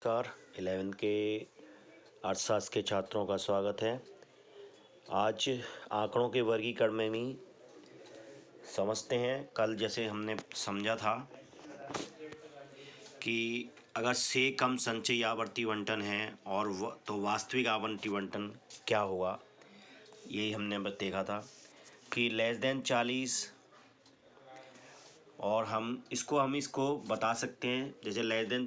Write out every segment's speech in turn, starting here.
नमस्कार। 11th के अर्थशास्त्र के छात्रों का स्वागत है। आज आंकड़ों के वर्गीकरण में भी समझते हैं। कल जैसे हमने समझा था कि अगर से कम संचयी आवर्ती आवंटन है और तो वास्तविक आवंटी आवंटन क्या होगा, यही हमने बस देखा था कि लेस देन 40 और हम इसको बता सकते हैं। जैसे लेस देन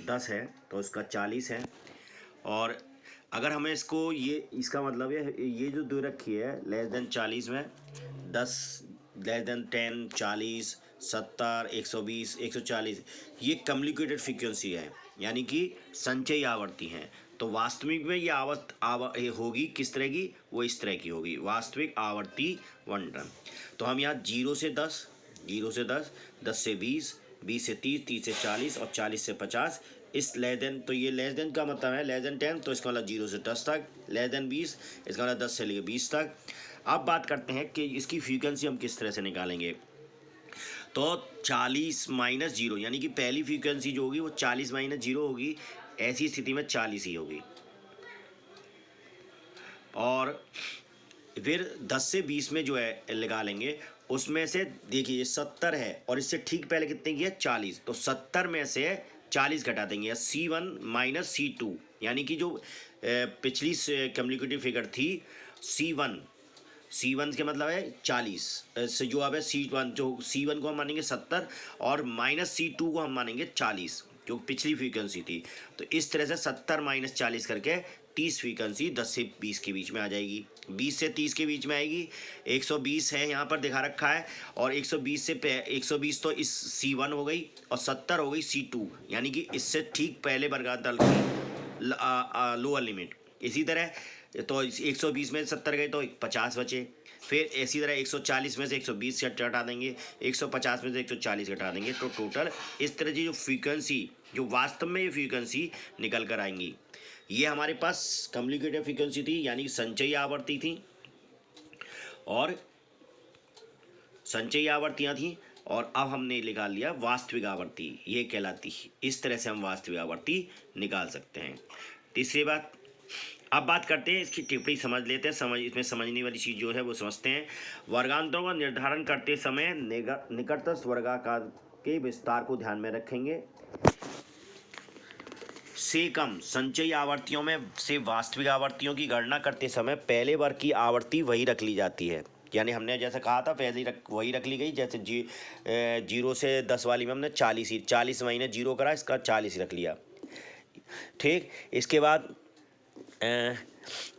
10 है तो इसका 40 है। और अगर हमें इसका मतलब ये जो दे रखी है लेस देन 40 में 10, लेस देन 10, 40, 70, 120, 140, ये कम्युनिकेटेड फ्रीक्वेंसी है, यानी कि संचयी आवर्ती हैं। तो वास्तविक में ये होगी किस तरह की, वो इस तरह की होगी, वास्तविक आवर्ती आवंटन। तो हम यहाँ 0 से 10, 10 से 20, 20 से 30, 30 से 40 और 40 से 50 इस लेस देन। तो ये लेस देन का मतलब है लेस देन 10, तो इसका मतलब 0 से 10 तक। लेस देन 20, इसका मतलब 10 से लेकर 20 तक। अब बात करते हैं कि इसकी फ्रीक्वेंसी हम किस तरह से निकालेंगे। तो 40 माइनस 0, यानी कि पहली फ्रीक्वेंसी जो होगी वो 40 माइनस 0 होगी। ऐसी स्थिति में 40 ही होगी। और फिर 10 से 20 में जो है लगा लेंगे, उसमें से देखिए ये 70 है और इससे ठीक पहले कितने की है 40, तो 70 में से 40 घटा देंगे, C1 माइनस C2, यानी कि जो पिछली कम्युनिकेटिव फिगर थी C1 के मतलब है 40 से जो अब है C1, जो C1 को हम मानेंगे 70 और माइनस C2 को हम मानेंगे 40, जो पिछली फ्रीक्वेंसी थी। तो इस तरह से 70 माइनस 40 करके 30 फ्रीक्वेंसी 10 से 20 के बीच में आ जाएगी, 20 से 30 के बीच में आएगी। 120 है यहाँ पर दिखा रखा है, और 120 तो इस C1 हो गई और 70 हो गई C2, यानी कि इससे ठीक पहले वर्गांतर की लोअर लिमिट। इसी तरह तो 120 में 70 गए तो 50 बचे। फिर इसी तरह 140 में से 120 से घटा देंगे, 150 में से 140 घटा देंगे, तो टोटल इस तरह की जो फ्रीक्वेंसी, जो वास्तव में ये फ्रीक्वेंसी निकल कर आएंगी। ये हमारे पास कम्युनिकेटिव फ्रीक्वेंसी थी, यानी संचयी आवर्ती थी और संचयी आवर्तियाँ थी। और अब हमने निकाल लिया वास्तविक आवर्ती, ये कहलाती है। इस तरह से हम वास्तविक आवर्ती निकाल सकते हैं। तीसरी बात, अब बात करते हैं इसकी टिप्पणी समझ लेते हैं। इसमें समझने वाली चीज़ जो है वो समझते हैं। वर्गांतरों का निर्धारण करते समय निकटतम वर्गाकार के विस्तार को ध्यान में रखेंगे। से कम संचयी आवर्तियों में से वास्तविक आवर्तियों की गणना करते समय पहले वर्ग की आवर्ती वही रख ली जाती है, यानी हमने जैसे कहा था पहले वही रख ली गई। जैसे 0 से 10 वाली में हमने 40 माइनस 0 करा, इसका 40 रख लिया। ठीक, इसके बाद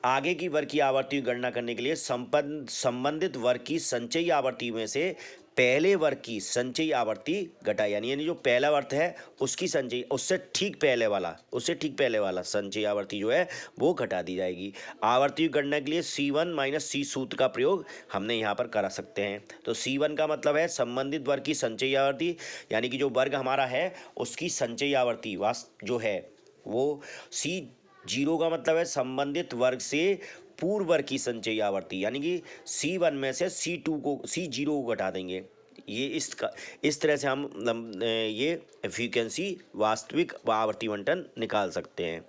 आगे की वर्ग की आवर्ती की गणना करने के लिए संबंधित वर्ग की संचयी आवर्ती में से पहले वर्ग की संचयी आवर्ती घटा, यानी जो पहला वर्ग है उसकी संचयी, उससे ठीक पहले वाला संचयी आवर्ती जो है वो घटा दी जाएगी। आवर्ती की गणना के लिए C1 माइनस C सूत्र का प्रयोग हमने यहाँ पर करा सकते हैं। तो C1 का मतलब है संबंधित वर्ग की संचयी आवर्ती, यानी कि जो वर्ग हमारा है उसकी संचयी आवर्ती जो है वो। C0 का मतलब है संबंधित वर्ग से पूर्व वर्ग की संचयी आवर्ती, यानी कि C1 में से C0 को घटा देंगे। ये इस तरह से हम ये फ्रीक्वेंसी वास्तविक आवर्ती आवंटन निकाल सकते हैं।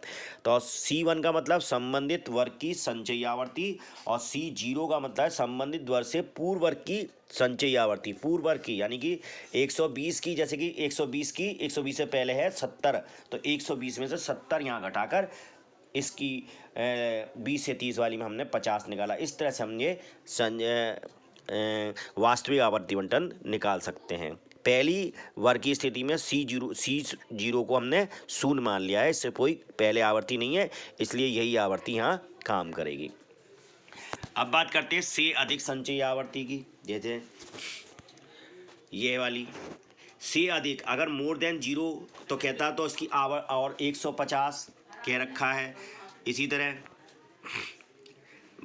तो C1 का मतलब संबंधित वर्ग की संचयी आवर्ती, और C0 का मतलब है संबंधित वर्ग से पूर्व वर्ग की संचयी आवर्ती, पूर्व वर्ग की, यानी कि 120 की, जैसे कि 120 से पहले है 70, तो 120 में से 70 यहाँ घटाकर इसकी 20 से 30 वाली में हमने 50 निकाला। इस तरह से हम ये वास्तविक आवर्ती आवंटन निकाल सकते हैं। पहली वर्ग की स्थिति में C0 को हमने शून्य मान लिया है, इससे कोई पहले आवर्ती नहीं है, इसलिए यही आवर्ती यहाँ काम करेगी। अब बात करते हैं से अधिक संचयी आवर्ती की। जैसे ये वाली से अधिक, अगर मोर देन 0 तो कहता तो इसकी और 150 कह रखा है। इसी तरह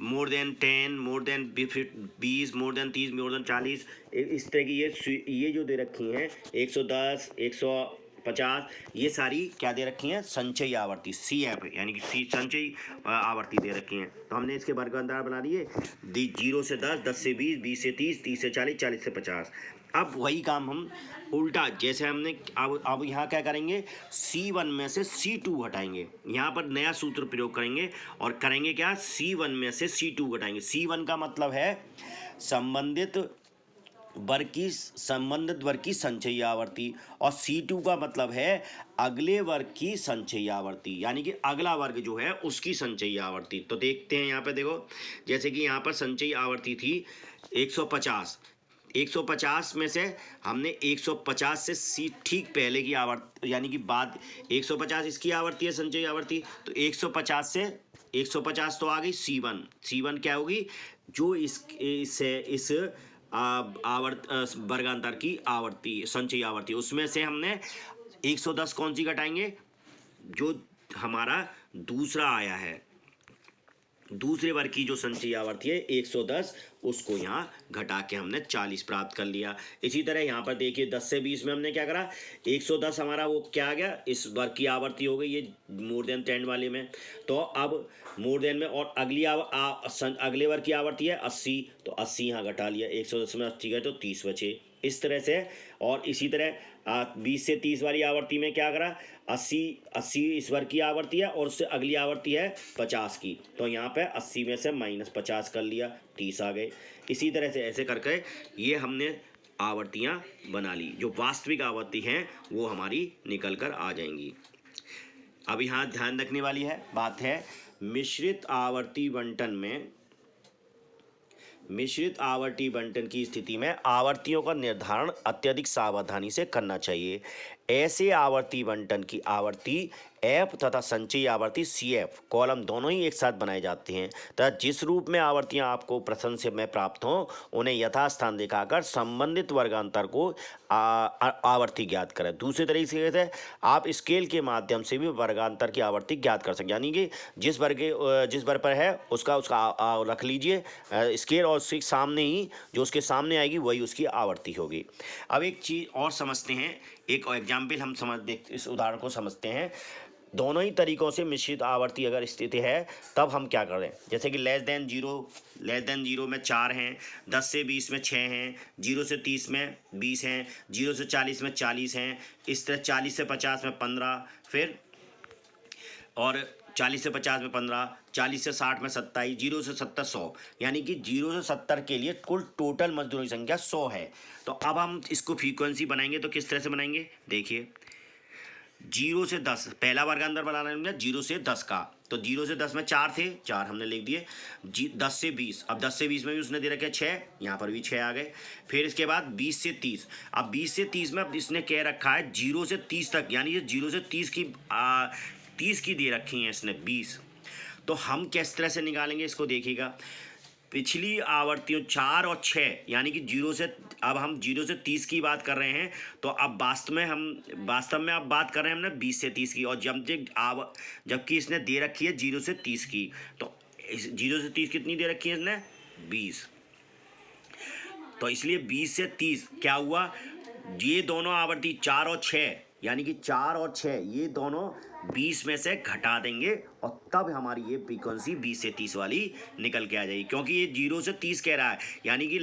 more than 10, more than 20, more than 30, more than 40, इस तरह की ये जो दे रखी हैं 110, 150, ये सारी क्या दे रखी हैं, संचयी आवर्ती, CF, यानी कि संचयी आवर्ती दे रखी हैं। तो हमने इसके वर्गांतर बना दिए 0 से 10, 10 से 20, 20 से 30, 30 से 40, 40 से 50। अब वही काम हम उल्टा, जैसे हमने अब यहाँ क्या करेंगे, C1 में से C2 हटाएंगे, यहाँ पर नया सूत्र प्रयोग करेंगे और करेंगे क्या, C1 में से C2 घटाएंगे। C1 का मतलब है संबंधित वर्ग की संचयी आवर्ती, और C2 का मतलब है अगले वर्ग की संचयी आवर्ती, यानी कि अगला वर्ग जो है उसकी संचयी आवर्ती। तो देखते हैं यहाँ पे, देखो जैसे कि यहाँ पर संचयी आवर्ती थी 150, 150 में से हमने 150 से ठीक पहले की आवर्ती, यानी कि बाद 150 इसकी आवर्ती है, संचयी आवर्ती, तो 150 से 150 तो आ गई C1, C1 क्या होगी, जो इस वर्गांतर की आवर्ती, संचयी आवर्ती, उसमें से हमने 110 कौन सी घटाएंगे, जो हमारा दूसरा आया है, दूसरे वर्ग की जो संचयी आवर्ती है 110, उसको यहाँ घटा के हमने 40 प्राप्त कर लिया। इसी तरह यहाँ पर देखिए 10 से 20 में हमने क्या करा, 110 हमारा वो क्या आ गया, इस वर्ग की आवर्ती हो गई, ये मोर देन 10 वाले में। तो अब मोर देन में, और अगले वर्ग की आवर्ती है 80, तो 80 यहाँ घटा लिया, 110 में 80 गए तो 30 बचे, इस तरह से। और इसी तरह 20 से 30 वाली आवर्ती में क्या करा, 80 इस वर्ग की आवर्ती है और उससे अगली आवर्ती है 50 की, तो यहाँ पे 80 में से -50 कर लिया, 30 आ गए। इसी तरह से ऐसे करके ये हमने आवर्तियाँ बना ली, जो वास्तविक आवर्ती हैं वो हमारी निकल कर आ जाएंगी। अब यहाँ ध्यान रखने वाली है बात है, मिश्रित आवर्ती बंटन की स्थिति में आवर्तियों का निर्धारण अत्यधिक सावधानी से करना चाहिए। ऐसे आवर्ती बंटन की आवर्ती F तथा संचयी आवर्ती CF कॉलम दोनों ही एक साथ बनाए जाते हैं, तथा जिस रूप में आवर्तियां आपको प्रश्न से में प्राप्त हों उन्हें यथास्थान दिखाकर संबंधित वर्गांतर को आवर्ती ज्ञात करें। दूसरे तरीके से आप स्केल के माध्यम से भी वर्गांतर की आवर्ती ज्ञात कर सकते, यानी कि जिस वर्ग पर है उसका रख लीजिए स्केल, और उसके सामने ही जो उसके सामने आएगी वही उसकी आवर्ती होगी। अब एक चीज़ और समझते हैं, एक एग्जाम्पल हम इस उदाहरण को समझते हैं। दोनों ही तरीकों से मिश्रित आवर्ती अगर स्थिति है तब हम क्या करें, जैसे कि लेस देन जीरो में 4 हैं, 10 से 20 में 6 हैं, 0 से 30 में 20 हैं, 0 से 40 में 40 हैं, इस तरह 40 से 50 में 15, फिर और 40 से 50 में 15, 40 से 60 में 27, 0 से 70 100, यानी कि 0 से 70 के लिए कुल टोटल मजदूरों की संख्या 100 है। तो अब हम इसको फ्रीक्वेंसी बनाएंगे, तो किस तरह से बनाएंगे, देखिए 0 से 10 पहला वर्गांतर बनाना है 0 से 10 का, तो 0 से 10 में 4 थे, 4 हमने लिख दिए। 10 से 20, अब 10 से 20 में भी उसने दे रखे 6, यहाँ पर भी 6 आ गए। फिर इसके बाद 20 से 30, अब 20 से 30 में अब इसने कह रखा है 0 से 30 तक, यानी ये 0 से 30 की 30 की दे रखी हैं इसने 20। तो हम किस तरह से निकालेंगे इसको, देखिएगा पिछली आवर्तियों 4 और 6, यानी कि 0 से, अब हम 0 से 30 की बात कर रहे हैं, तो अब वास्तव में अब बात कर रहे हैं हमने 20 से 30 की, और जबकि इसने दे रखी है 0 से 30 की, तो 0 से 30 कितनी दे रखी है इसने, 20। तो इसलिए 20 से 30 क्या हुआ, ये दोनों आवर्ती 4 और 6, यानी कि 4 और 6 ये दोनों 20 में से घटा देंगे, और तब हमारी ये फ्रीक्वेंसी 20 से 30 वाली निकल के आ जाएगी, क्योंकि ये 0 से 30 कह रहा है, यानी कि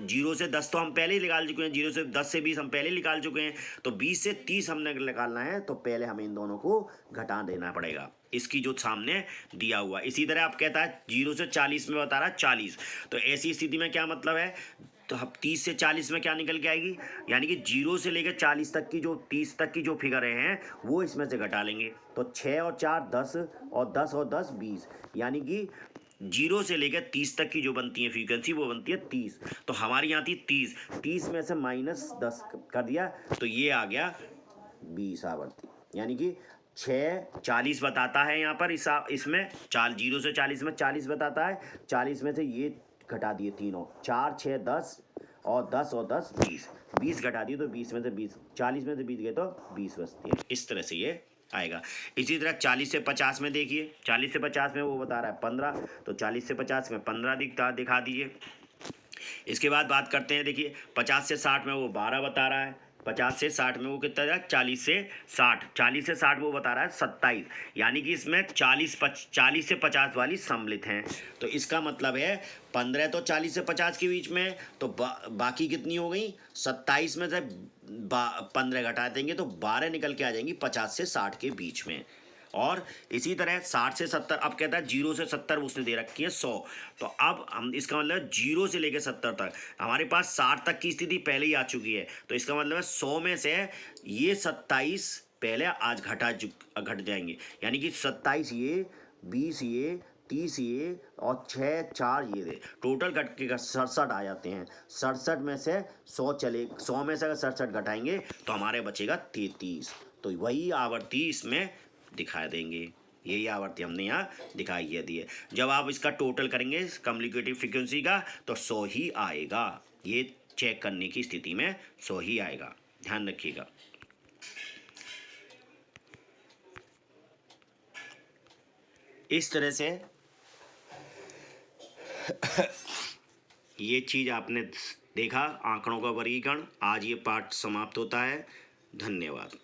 0 से 10 तो हम पहले ही निकाल चुके हैं, 0 से 10 से 20 हम पहले ही निकाल चुके हैं, तो 20 से 30 हमने निकालना है, तो पहले हमें इन दोनों को घटा देना पड़ेगा इसकी जो सामने दिया हुआ। इसी तरह आप कहता है 0 से 40 में बता रहा है 40, तो ऐसी स्थिति में क्या मतलब है, तो हम 30 से 40 में क्या निकल के आएगी, यानी कि 0 से लेकर 40 तक की, जो 30 तक की जो फिगर हैं वो इसमें से घटा लेंगे, तो 6 और 4 10, और 10 और 10 20, यानी कि 0 से लेकर 30 तक की जो बनती है फ्रीक्वेंसी वो बनती है 30। तो हमारी यहाँ थी 30 में से -10 कर दिया, तो ये आ गया 20 आवर्ती, यानी कि 6 40 बताता है यहाँ पर इसमें 0 से 40 में 40 बताता है, 40 में से ये घटा दिए तीनों, 4 6 10, और 10 और 10 20 घटा दिए, तो 20 में से 20, 40 में से 20 गए तो 20 बचती है, इस तरह से ये आएगा। इसी तरह 40 से 50 में देखिए, 40 से 50 में वो बता रहा है 15, तो 40 से 50 में 15 दिखा दीजिए। इसके बाद बात करते हैं, देखिए 50 से 60 में वो 12 बता रहा है, 50 से 60 में वो कितना जाए, 40 से 60, 40 से 60 वो बता रहा है 27, यानी कि इसमें 40 से 50 वाली सम्मिलित हैं। तो इसका मतलब है 15 तो 40 से 50 के बीच में, तो बाकी कितनी हो गई, 27 में से 15 घटा देंगे तो 12 निकल के आ जाएंगी 50 से 60 के बीच में। और इसी तरह 60 से 70, अब कहता है 0 से 70 उसने दे रखी है 100, तो अब हम इसका मतलब 0 से लेकर 70 तक हमारे पास 60 तक की स्थिति पहले ही आ चुकी है, तो इसका मतलब है 100 में से ये 27 पहले आज घट जाएंगे, यानी कि 27 ये, 20 ये, 30 ये और 6 4 ये दे, टोटल घट के 67 आ जाते हैं। 67 में से 100 में से अगर 67 घटाएंगे तो हमारे बचेगा 33, तो वही आवर्ती इसमें दिखा देंगे, यही आवर्ती हमने यहाँ दिखाई है दी है। जब आप इसका टोटल करेंगे कम्युनिकेटिव फ्रीक्वेंसी का तो 100 ही आएगा, ये चेक करने की स्थिति में 100 ही आएगा, ध्यान रखिएगा। इस तरह से ये चीज़ आपने देखा, आंकड़ों का वर्गीकरण। आज ये पाठ समाप्त होता है, धन्यवाद।